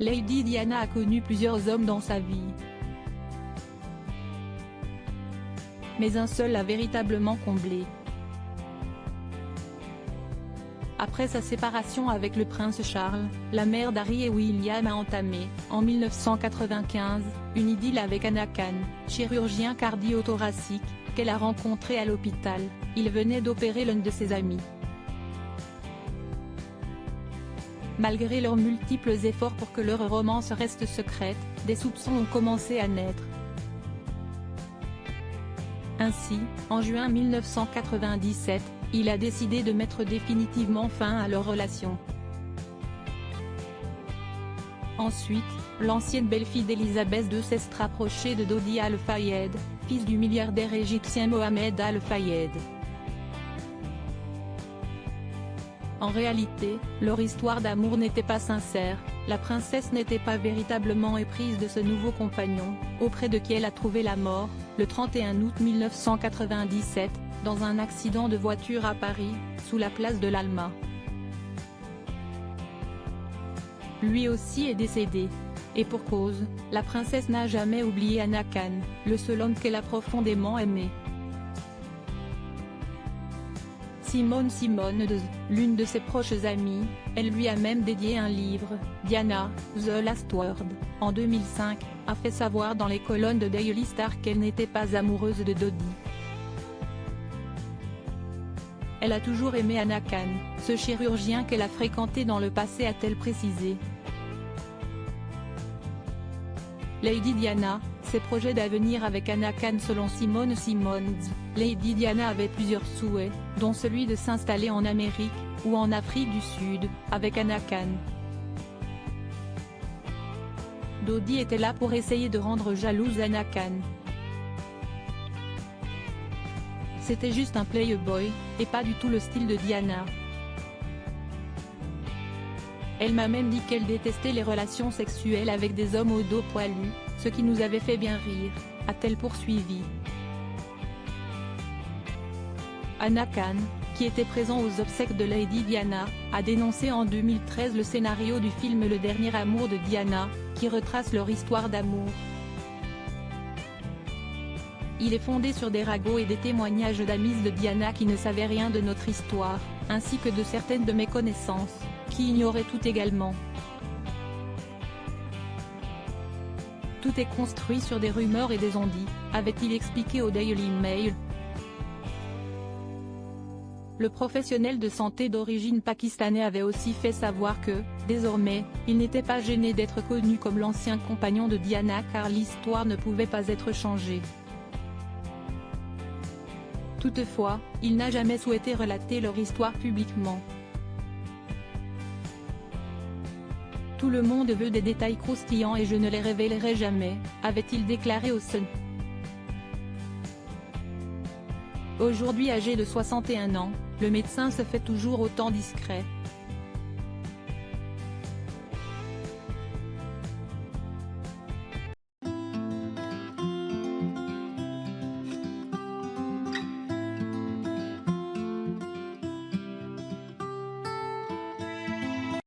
Lady Diana a connu plusieurs hommes dans sa vie. Mais un seul l'a véritablement comblée. Après sa séparation avec le prince Charles, la mère d'Harry et William a entamé, en 1995, une idylle avec Anna Khan, chirurgien cardio-thoracique, qu'elle a rencontré à l'hôpital. Il venait d'opérer l'un de ses amis. Malgré leurs multiples efforts pour que leur romance reste secrète, des soupçons ont commencé à naître. Ainsi, en juin 1997, il a décidé de mettre définitivement fin à leur relation. Ensuite, l'ancienne belle-fille d'Elisabeth II s'est rapprochée de Dodi Al-Fayed, fils du milliardaire égyptien Mohamed Al-Fayed. En réalité, leur histoire d'amour n'était pas sincère, la princesse n'était pas véritablement éprise de ce nouveau compagnon, auprès de qui elle a trouvé la mort, le 31 août 1997, dans un accident de voiture à Paris, sous la place de l'Alma. Lui aussi est décédé. Et pour cause, la princesse n'a jamais oublié Anna Khan, le seul homme qu'elle a profondément aimé. Simone Simmons, l'une de ses proches amies, elle lui a même dédié un livre. Diana, The Last Word, en 2005, a fait savoir dans les colonnes de Daily Star qu'elle n'était pas amoureuse de Dodi. Elle a toujours aimé Anna Khan, ce chirurgien qu'elle a fréquenté dans le passé, a-t-elle précisé. Lady Diana, ses projets d'avenir avec Anna Khan. Selon Simone Simmons, Lady Diana avait plusieurs souhaits, dont celui de s'installer en Amérique, ou en Afrique du Sud, avec Anna Khan. Dodi était là pour essayer de rendre jalouse Anna Khan. C'était juste un playboy, et pas du tout le style de Diana. Elle m'a même dit qu'elle détestait les relations sexuelles avec des hommes au dos poilu, ce qui nous avait fait bien rire, a-t-elle poursuivi. Anna Khan, qui était présent aux obsèques de Lady Diana, a dénoncé en 2013 le scénario du film Le Dernier Amour de Diana, qui retrace leur histoire d'amour. Il est fondé sur des ragots et des témoignages d'amis de Diana qui ne savaient rien de notre histoire, ainsi que de certaines de mes connaissances, qui ignoraient tout également. Tout est construit sur des rumeurs et des on-dit, avait-il expliqué au Daily Mail. Le professionnel de santé d'origine pakistanais avait aussi fait savoir que, désormais, il n'était pas gêné d'être connu comme l'ancien compagnon de Diana car l'histoire ne pouvait pas être changée. Toutefois, il n'a jamais souhaité relater leur histoire publiquement. Tout le monde veut des détails croustillants et je ne les révélerai jamais, avait-il déclaré au Sun. Aujourd'hui âgé de 61 ans, le médecin se fait toujours autant discret.